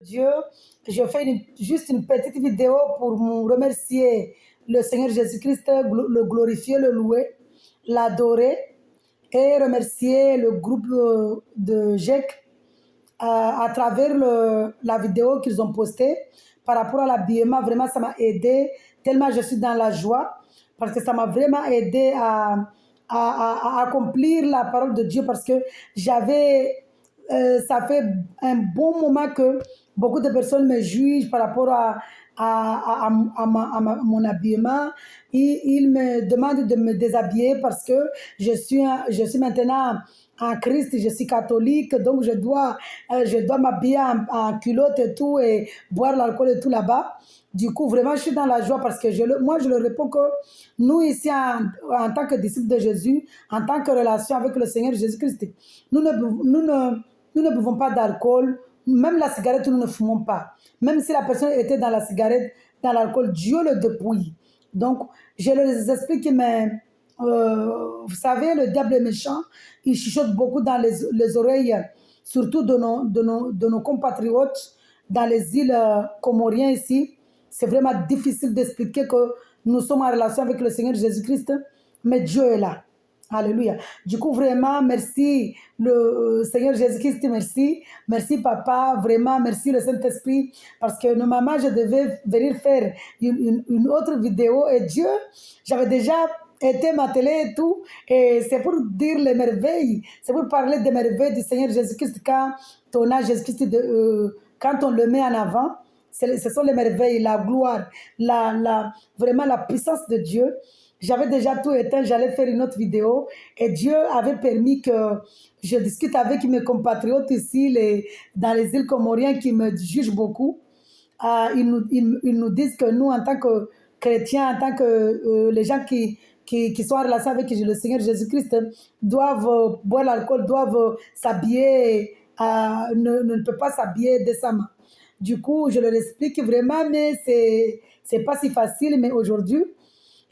Dieu, je fais juste une petite vidéo pour me remercier le Seigneur Jésus-Christ, le glorifier, le louer, l'adorer et remercier le groupe de GEC à travers la vidéo qu'ils ont postée par rapport à l'habillement. Vraiment, ça m'a aidé tellement je suis dans la joie parce que ça m'a vraiment aidé à accomplir la parole de Dieu parce que ça fait un bon moment que beaucoup de personnes me jugent par rapport à mon habillement. Ils me demandent de me déshabiller parce que je suis maintenant en Christ, je suis catholique, donc je dois m'habiller en culotte et tout et boire l'alcool et tout là-bas. Du coup, vraiment, je suis dans la joie parce que moi, je leur réponds que nous, ici, en tant que disciples de Jésus, en tant que relation avec le Seigneur Jésus-Christ, nous ne buvons pas d'alcool, même la cigarette, nous ne fumons pas. Même si la personne était dans la cigarette, dans l'alcool, Dieu le dépouille. Donc, je leur explique, mais vous savez, le diable est méchant, il chuchote beaucoup dans les oreilles, surtout de nos compatriotes dans les îles Comoriens ici. C'est vraiment difficile d'expliquer que nous sommes en relation avec le Seigneur Jésus-Christ, mais Dieu est là. Alléluia. Du coup, vraiment, merci le Seigneur Jésus-Christ, merci. Merci papa, vraiment, merci le Saint-Esprit. Parce que normalement, je devais venir faire une autre vidéo et Dieu, j'avais déjà été ma télé et tout. Et c'est pour dire les merveilles, c'est pour parler des merveilles du Seigneur Jésus-Christ quand on a Jésus-Christ, quand on le met en avant. Ce sont les merveilles, la gloire, vraiment la puissance de Dieu. J'avais déjà tout éteint, j'allais faire une autre vidéo et Dieu avait permis que je discute avec mes compatriotes ici dans les îles Comoriennes qui me jugent beaucoup. Ils nous disent que nous, en tant que chrétiens, en tant que les gens qui sont en relation avec le Seigneur Jésus-Christ, doivent boire l'alcool, doivent s'habiller, ne peuvent pas s'habiller décemment. Du coup, je leur explique vraiment, mais c'est pas si facile. Mais aujourd'hui,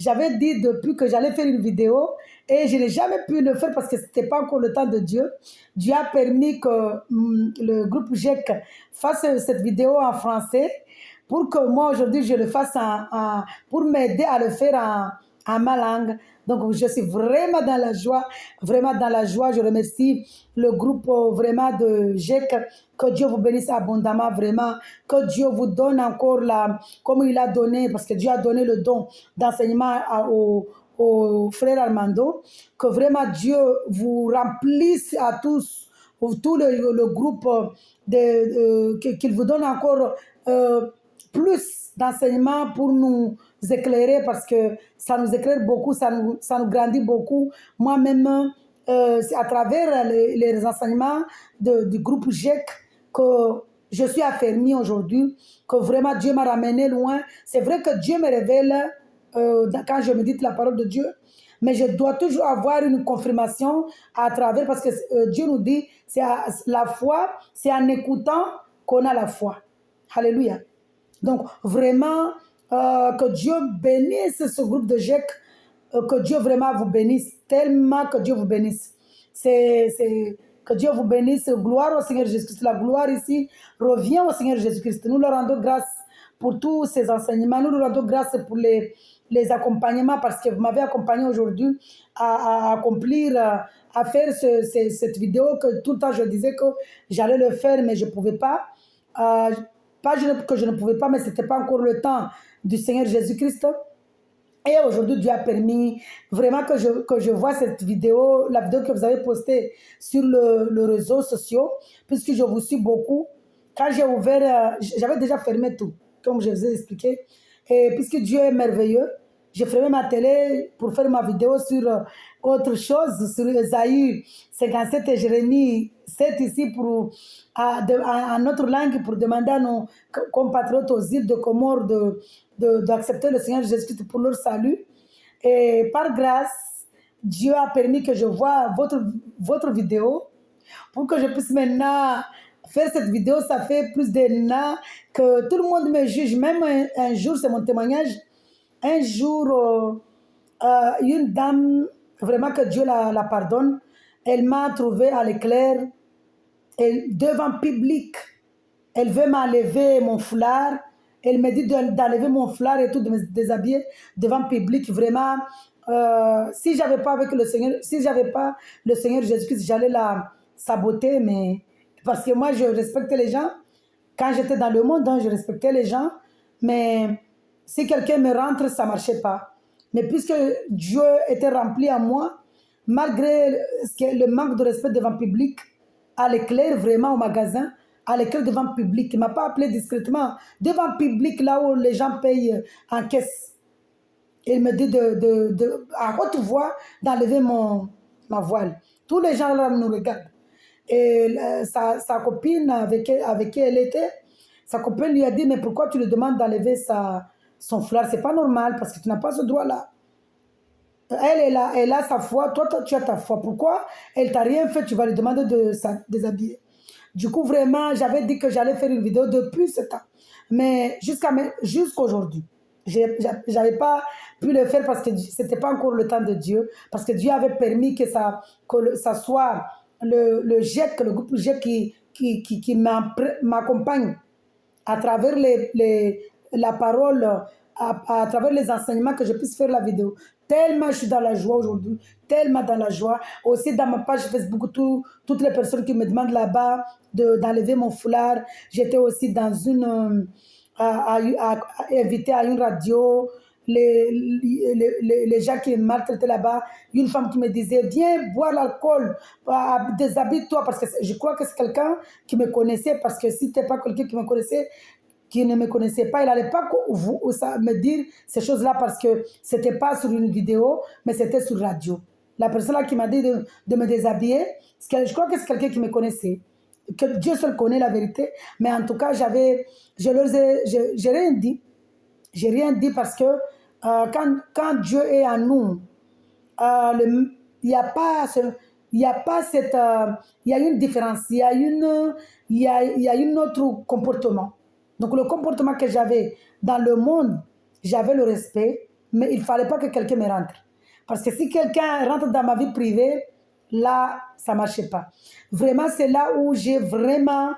j'avais dit depuis que j'allais faire une vidéo et je n'ai jamais pu le faire parce que ce n'était pas encore le temps de Dieu. Dieu a permis que le groupe GEC fasse cette vidéo en français pour que moi aujourd'hui je le fasse pour m'aider à le faire en ma langue. Donc je suis vraiment dans la joie, vraiment dans la joie. Je remercie le groupe vraiment de GEC. Que Dieu vous bénisse abondamment, vraiment. Que Dieu vous donne encore comme il a donné, parce que Dieu a donné le don d'enseignement au frère Armando. Que vraiment Dieu vous remplisse à tous, tout le groupe, qu'il vous donne encore plus d'enseignement pour nous éclairer, parce que ça nous éclaire beaucoup, ça nous grandit beaucoup. Moi-même, c'est à travers les enseignements du groupe GEC que je suis affermie aujourd'hui, que vraiment Dieu m'a ramené loin. C'est vrai que Dieu me révèle quand je médite la parole de Dieu, mais je dois toujours avoir une confirmation à travers, parce que Dieu nous dit, la foi, c'est en écoutant qu'on a la foi. Alléluia. Donc, vraiment, que Dieu bénisse ce groupe de GEC, que Dieu vraiment vous bénisse, tellement que Dieu vous bénisse. Que Dieu vous bénisse. Gloire au Seigneur Jésus-Christ. La gloire ici revient au Seigneur Jésus-Christ. Nous leur rendons grâce pour tous ces enseignements. Nous leur rendons grâce pour les accompagnements, parce que vous m'avez accompagné aujourd'hui à accomplir, à faire cette vidéo que tout le temps je disais que j'allais le faire, mais je ne pouvais pas. Pas que je ne pouvais pas, mais ce n'était pas encore le temps du Seigneur Jésus-Christ. Et aujourd'hui, Dieu a permis vraiment que je vois cette vidéo, la vidéo que vous avez postée sur le réseau social, puisque je vous suis beaucoup. Quand j'ai ouvert, j'avais déjà fermé tout, comme je vous ai expliqué. Et puisque Dieu est merveilleux, j'ai fermé ma télé pour faire ma vidéo sur autre chose, sur Esaïe 57 et Jérémie 7 ici, en notre langue, pour demander à nos compatriotes aux îles de Comores d'accepter le Seigneur Jésus-Christ pour leur salut. Et par grâce, Dieu a permis que je voie votre vidéo pour que je puisse maintenant faire cette vidéo. Ça fait plus d'un an que tout le monde me juge. Même un jour, c'est mon témoignage. Un jour, une dame, vraiment que Dieu la pardonne, elle m'a trouvé à l'éclair devant public. Elle veut m'enlever mon foulard. Elle me dit d'enlever mon foulard et tout, de me déshabiller devant le public. Vraiment, si j'avais pas avec le Seigneur, si j'avais pas le Seigneur Jésus-Christ, j'allais la saboter, mais parce que moi, je respectais les gens. Quand j'étais dans le monde, hein, je respectais les gens, mais si quelqu'un me rentre, ça ne marchait pas. Mais puisque Dieu était rempli en moi, malgré le manque de respect devant le public, à l'éclair vraiment au magasin, à l'éclair devant le public, il ne m'a pas appelé discrètement, devant le public, là où les gens payent en caisse. Il me dit à haute voix d'enlever ma voile. Tous les gens là nous regardent. Et sa copine avec qui elle était, sa copine lui a dit, mais pourquoi tu lui demandes d'enlever son foulard? C'est pas normal parce que tu n'as pas ce droit-là. Elle a sa foi, toi tu as ta foi. Pourquoi elle t'a rien fait? Tu vas lui demander de se déshabiller. Du coup, vraiment, j'avais dit que j'allais faire une vidéo depuis ce temps. Mais jusqu'à aujourd'hui, j'avais pas pu le faire parce que c'était pas encore le temps de Dieu. Parce que Dieu avait permis que ça soit le GEC, le groupe GEC qui m'accompagne à travers la parole, à travers les enseignements, que je puisse faire la vidéo. Tellement je suis dans la joie aujourd'hui, tellement dans la joie. Aussi dans ma page Facebook, toutes les personnes qui me demandent là-bas d'enlever mon foulard. J'étais aussi dans invitée à une radio. Les gens qui me maltraitaient là-bas, une femme qui me disait, viens boire l'alcool, déshabille-toi, parce que je crois que c'est quelqu'un qui me connaissait, parce que si ce n'était pas quelqu'un qui me connaissait, qui ne me connaissait pas, il n'allait pas me dire ces choses-là parce que ce n'était pas sur une vidéo, mais c'était sur radio. La personne là qui m'a dit de me déshabiller, je crois que c'est quelqu'un qui me connaissait, que Dieu seul connaît la vérité, mais en tout cas, j'ai rien dit. J'ai rien dit parce que quand Dieu est en nous, il n'y a pas il y a pas cette il y a une différence, il y a une autre comportement. Donc le comportement que j'avais dans le monde, j'avais le respect, mais il ne fallait pas que quelqu'un me rentre. Parce que si quelqu'un rentre dans ma vie privée, là, ça ne marchait pas. Vraiment, c'est là où j'ai vraiment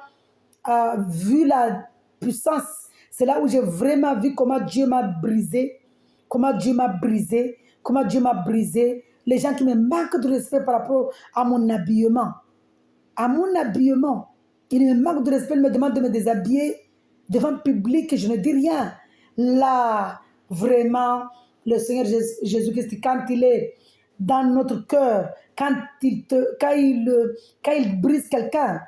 vu la puissance. C'est là où j'ai vraiment vu comment Dieu m'a brisé, comment Dieu m'a brisé, comment Dieu m'a brisé. Les gens qui me manquent de respect par rapport à mon habillement. À mon habillement. Ils me manquent de respect, ils me demandent de me déshabiller devant le public, je ne dis rien. Là, vraiment, le Seigneur Jésus-Christ, quand il est dans notre cœur, quand il brise quelqu'un,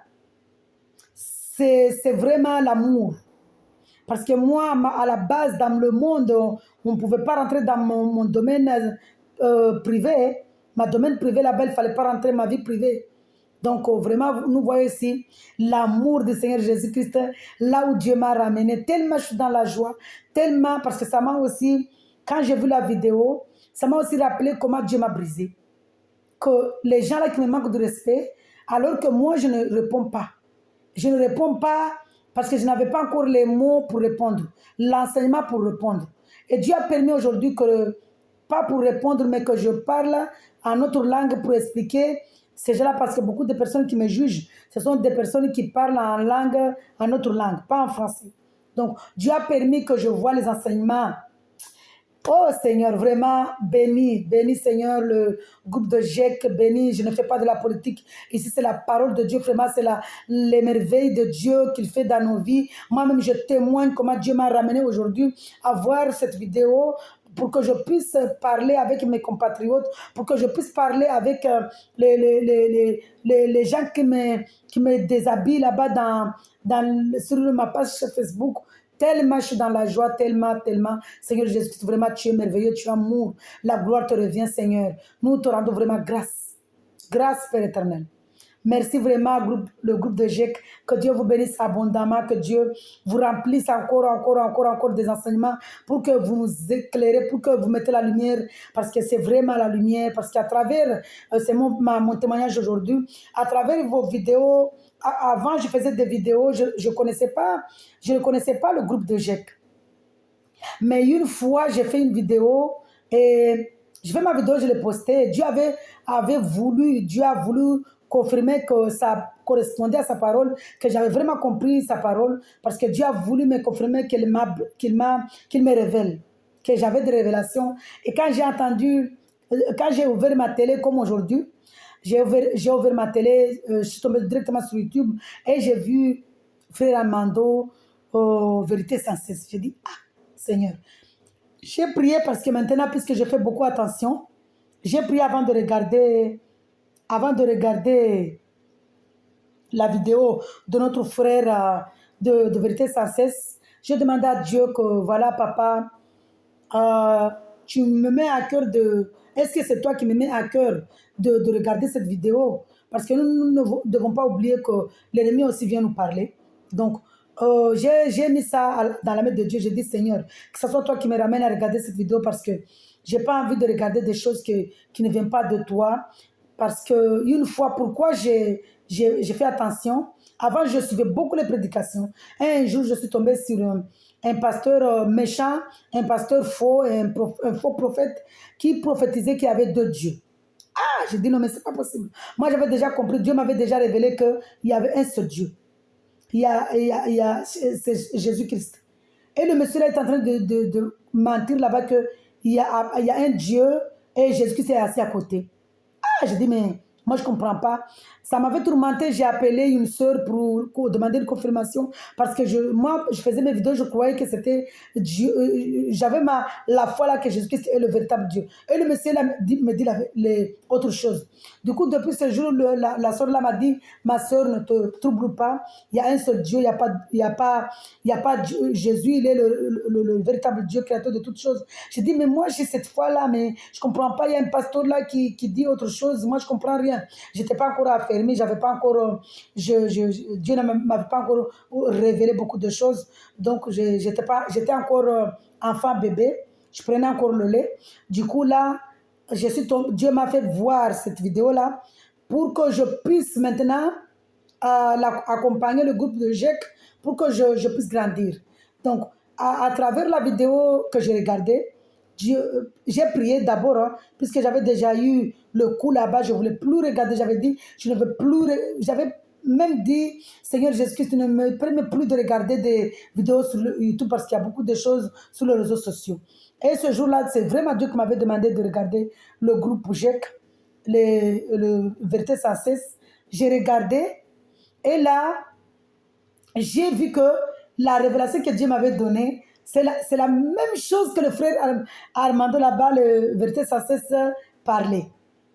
c'est vraiment l'amour. Parce que moi, à la base, dans le monde, on ne pouvait pas rentrer dans mon domaine privé. Ma domaine privé, là-bas, il ne fallait pas rentrer ma vie privée. Donc, vraiment, nous voyons ici l'amour du Seigneur Jésus-Christ, là où Dieu m'a ramené. Tellement je suis dans la joie, tellement, parce que ça m'a aussi, quand j'ai vu la vidéo, ça m'a aussi rappelé comment Dieu m'a brisé. Que les gens là qui me manquent de respect, alors que moi, je ne réponds pas. Je ne réponds pas parce que je n'avais pas encore les mots pour répondre, l'enseignement pour répondre. Et Dieu a permis aujourd'hui que, pas pour répondre, mais que je parle en autre langue pour expliquer ces gens-là, parce que beaucoup de personnes qui me jugent, ce sont des personnes qui parlent en autre langue, pas en français. Donc, Dieu a permis que je voie les enseignements. Oh Seigneur, vraiment béni, béni Seigneur, le groupe de GEC, béni, je ne fais pas de la politique. Ici, c'est la parole de Dieu, vraiment, c'est les merveilles de Dieu qu'il fait dans nos vies. Moi-même, je témoigne comment Dieu m'a ramené aujourd'hui à voir cette vidéo pour que je puisse parler avec mes compatriotes, pour que je puisse parler avec les gens qui me déshabillent là-bas sur ma page Facebook. Tellement je suis dans la joie, tellement, tellement. Seigneur Jésus, vraiment, tu es merveilleux, tu es amour. La gloire te revient, Seigneur. Nous te rendons vraiment grâce. Grâce, Père éternel. Merci vraiment, le groupe de GEC. Que Dieu vous bénisse abondamment, que Dieu vous remplisse encore des enseignements pour que vous nous éclairez, pour que vous mettez la lumière, parce que c'est vraiment la lumière, parce qu'à travers, c'est mon témoignage aujourd'hui, à travers vos vidéos. Avant, je faisais des vidéos, je ne connaissais pas le groupe de GEC. Mais une fois, j'ai fait une vidéo et je fais ma vidéo, je l'ai postée. Dieu a voulu confirmé que ça correspondait à sa parole, que j'avais vraiment compris sa parole, parce que Dieu a voulu me confirmer qu'il me révèle, que j'avais des révélations. Et quand j'ai entendu, quand j'ai ouvert ma télé comme aujourd'hui, j'ai ouvert ma télé, je suis tombée directement sur YouTube et j'ai vu Frère Armando, Vérité sans cesse. J'ai dit, ah, Seigneur. J'ai prié parce que maintenant, puisque je fais beaucoup attention, j'ai prié avant de regarder la vidéo de notre frère de Vérité sans cesse. J'ai demandé à Dieu que, voilà, papa, tu me mets à cœur de... Est-ce que c'est toi qui me mets à cœur de regarder cette vidéo? Parce que nous ne devons pas oublier que l'ennemi aussi vient nous parler. Donc, j'ai mis ça dans la main de Dieu. J'ai dit, Seigneur, que ce soit toi qui me ramène à regarder cette vidéo parce que je n'ai pas envie de regarder des choses qui ne viennent pas de toi. Parce que une fois, pourquoi j'ai fait attention? Avant, je suivais beaucoup les prédications. Un jour, je suis tombée sur un pasteur méchant, un pasteur faux, un faux prophète qui prophétisait qu'il y avait deux dieux. Ah, j'ai dit non, mais c'est pas possible. Moi, j'avais déjà compris, Dieu m'avait déjà révélé qu'il y avait un seul Dieu. C'est Jésus-Christ. Et le monsieur là est en train de mentir là-bas qu'il y a un Dieu et Jésus-Christ est assis à côté. Ah, j'ai dit, mais moi, je ne comprends pas. Ça m'avait tourmenté. J'ai appelé une sœur pour demander une confirmation. Parce que moi, je faisais mes vidéos, je croyais que c'était Dieu. J'avais la foi là que Jésus-Christ est le véritable Dieu. Et le monsieur là me dit autre chose. Du coup, depuis ce jour, la sœur là m'a dit, ma sœur, ne te trouble pas. Il y a un seul Dieu. Il y a pas Dieu. Jésus, il est le véritable Dieu, créateur de toutes choses. J'ai dit, mais moi, j'ai cette foi là, mais je ne comprends pas. Il y a un pasteur là qui dit autre chose. Moi, je ne comprends rien. Je n'étais pas encore affermie, j'avais pas encore, Dieu ne m'avait pas encore révélé beaucoup de choses. Donc, j'étais encore enfant bébé. Je prenais encore le lait. Du coup, là, Dieu m'a fait voir cette vidéo-là pour que je puisse maintenant accompagner le groupe de GEC pour que je puisse grandir. Donc, à travers la vidéo que j'ai regardée, j'ai prié d'abord, hein, puisque j'avais déjà eu le coup là-bas, je ne voulais plus regarder, j'avais dit, je ne veux plus, j'avais même dit, Seigneur Jésus-Christ, ne me permets plus de regarder des vidéos sur YouTube parce qu'il y a beaucoup de choses sur les réseaux sociaux. Et ce jour-là, c'est vraiment Dieu qui m'avait demandé de regarder le groupe GEC, le Vérité sans cesse. J'ai regardé et là, j'ai vu que la révélation que Dieu m'avait donnée, c'est la même chose que le frère Armando là-bas, le Vérité sans cesse, parlait.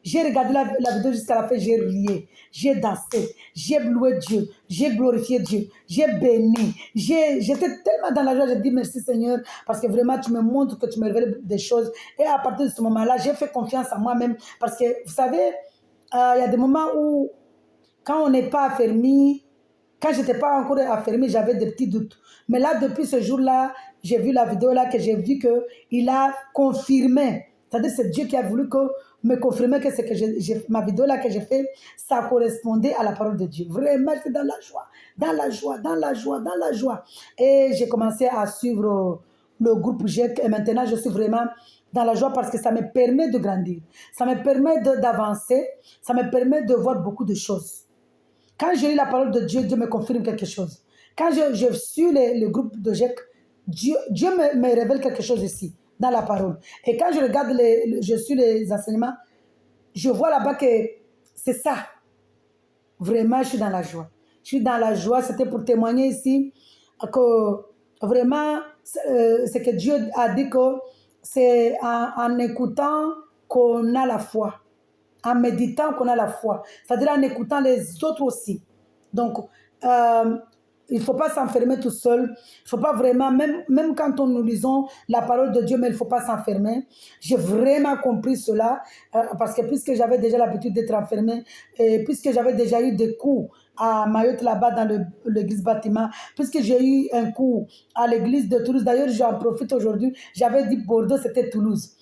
J'ai regardé la vidéo jusqu'à la fin, j'ai rié, j'ai dansé, j'ai loué Dieu, j'ai glorifié Dieu, j'ai béni. J'étais tellement dans la joie, j'ai dit merci Seigneur, parce que vraiment tu me montres que tu me révèles des choses. Et à partir de ce moment-là, j'ai fait confiance à moi-même, parce que vous savez, il y a des moments où, quand on n'est pas affermi, quand je n'étais pas encore affermie, j'avais des petits doutes. Mais là, depuis ce jour-là, j'ai vu la vidéo là, que j'ai vu qu'il a confirmé. C'est-à-dire c'est Dieu qui a voulu me confirmer que, ma vidéo là que j'ai fait, ça correspondait à la parole de Dieu. Vraiment, j'étais dans la joie, dans la joie, dans la joie, dans la joie. Et j'ai commencé à suivre le groupe GEC. Et maintenant, je suis vraiment dans la joie parce que ça me permet de grandir. Ça me permet d'avancer. Ça me permet de voir beaucoup de choses. Quand je lis la parole de Dieu, Dieu me confirme quelque chose. Quand je suis le groupe de GEC, Dieu me révèle quelque chose ici, dans la parole. Et quand je regarde, je suis les enseignements, je vois là-bas que c'est ça. Vraiment, je suis dans la joie. Je suis dans la joie. C'était pour témoigner ici que vraiment, c'est que Dieu a dit que c'est en écoutant qu'on a la foi. En méditant qu'on a la foi. C'est-à-dire en écoutant les autres aussi. Donc, il ne faut pas s'enfermer tout seul. Il ne faut pas vraiment, même quand nous lisons la parole de Dieu, mais il ne faut pas s'enfermer. J'ai vraiment compris cela, parce que puisque j'avais déjà l'habitude d'être enfermée, et puisque j'avais déjà eu des coups à Mayotte là-bas dans l'église bâtiment, puisque j'ai eu un coup à l'église de Toulouse, d'ailleurs j'en profite aujourd'hui, j'avais dit Bordeaux, c'était Toulouse.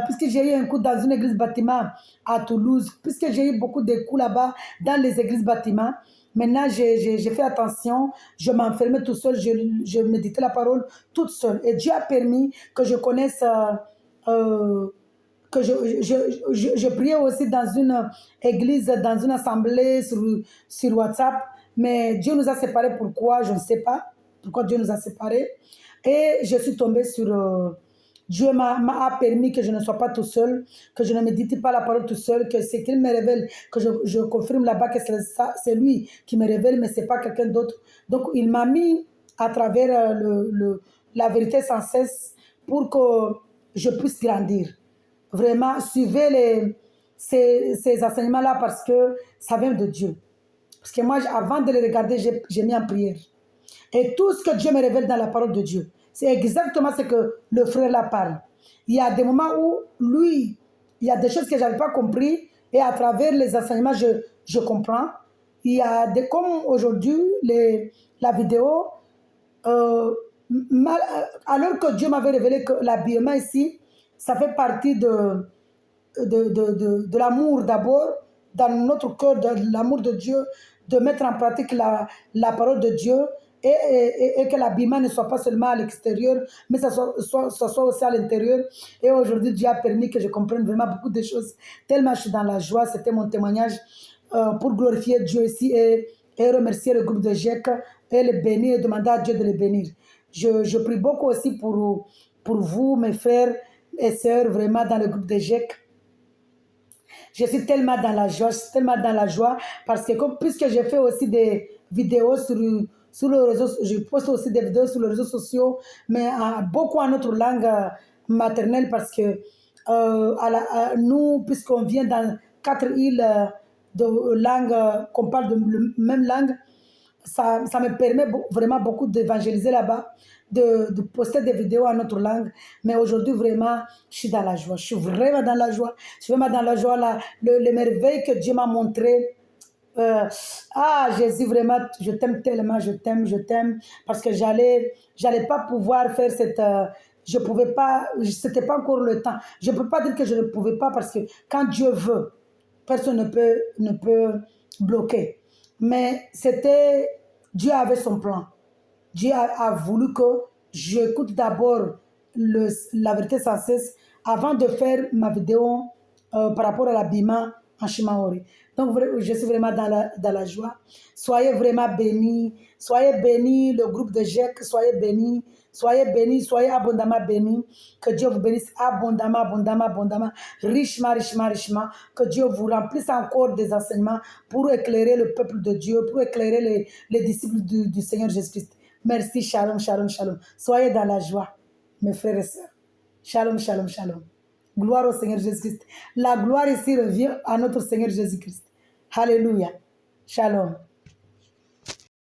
Puisque j'ai eu un coup dans une église bâtiment à Toulouse, puisque j'ai eu beaucoup de coups là-bas dans les églises bâtiments, maintenant j'ai fait attention, je m'enfermais tout seul, je méditais la parole toute seule. Et Dieu a permis que je connaisse que je priais aussi dans une église, dans une assemblée sur WhatsApp, mais Dieu nous a séparés. Pourquoi? Je ne sais pas. Pourquoi Dieu nous a séparés? Et je suis tombée sur... Dieu m'a permis que je ne sois pas tout seul, que je ne médite pas la parole tout seul, que c'est qu'il me révèle, que je confirme là-bas que c'est lui qui me révèle, mais ce n'est pas quelqu'un d'autre. Donc, il m'a mis à travers la vérité sans cesse pour que je puisse grandir. Vraiment, suivez ces enseignements-là parce que ça vient de Dieu. Parce que moi, avant de les regarder, j'ai mis en prière. Et tout ce que Dieu me révèle dans la parole de Dieu, c'est exactement ce que le frère là parle. Il y a des moments où lui, il y a des choses que je n'avais pas compris et à travers les enseignements, je comprends. Il y a des, comme aujourd'hui, la vidéo, alors que Dieu m'avait révélé que l'habillement ici, ça fait partie de l'amour d'abord, dans notre cœur, de l'amour de Dieu, de mettre en pratique la parole de Dieu et que l'habillement ne soit pas seulement à l'extérieur, mais ça soit aussi à l'intérieur. Et aujourd'hui, Dieu a permis que je comprenne vraiment beaucoup de choses. Tellement je suis dans la joie, c'était mon témoignage pour glorifier Dieu ici et remercier le groupe de GEC et le bénir et demander à Dieu de le bénir. Je prie beaucoup aussi pour vous, mes frères et sœurs, vraiment dans le groupe de GEC. Je suis tellement dans la joie, parce que puisque j'ai fait aussi des vidéos sur le réseau, je poste aussi des vidéos sur les réseaux sociaux, mais beaucoup en notre langue maternelle parce que nous, puisqu'on vient dans 4 îles de langue, qu'on parle de la même langue, ça me permet vraiment beaucoup d'évangéliser là-bas, de poster des vidéos en notre langue. Mais aujourd'hui, vraiment, je suis dans la joie. Je suis vraiment dans la joie. Je suis vraiment dans la joie, les merveilles que Dieu m'a montrées. Jésus, vraiment, je t'aime tellement, je t'aime. Parce que j'allais pas pouvoir faire cette... je pouvais pas, c'était pas encore le temps. Je ne peux pas dire que je ne pouvais pas parce que quand Dieu veut, personne ne peut bloquer. Mais c'était, Dieu avait son plan. Dieu a voulu que j'écoute d'abord la vérité sans cesse avant de faire ma vidéo par rapport à l'habillement en Shimaori. Donc, je suis vraiment dans la joie. Soyez vraiment bénis. Soyez bénis, le groupe de GEC, soyez bénis. Soyez bénis, soyez abondamment bénis. Que Dieu vous bénisse abondamment, abondamment, abondamment, richement, richement, richement. Que Dieu vous remplisse encore des enseignements pour éclairer le peuple de Dieu, pour éclairer les disciples du Seigneur Jésus-Christ. Merci, shalom, shalom, shalom. Soyez dans la joie, mes frères et sœurs. Shalom, shalom, shalom. Gloire au Seigneur Jésus-Christ. La gloire ici revient à notre Seigneur Jésus-Christ. Alléluia. Shalom.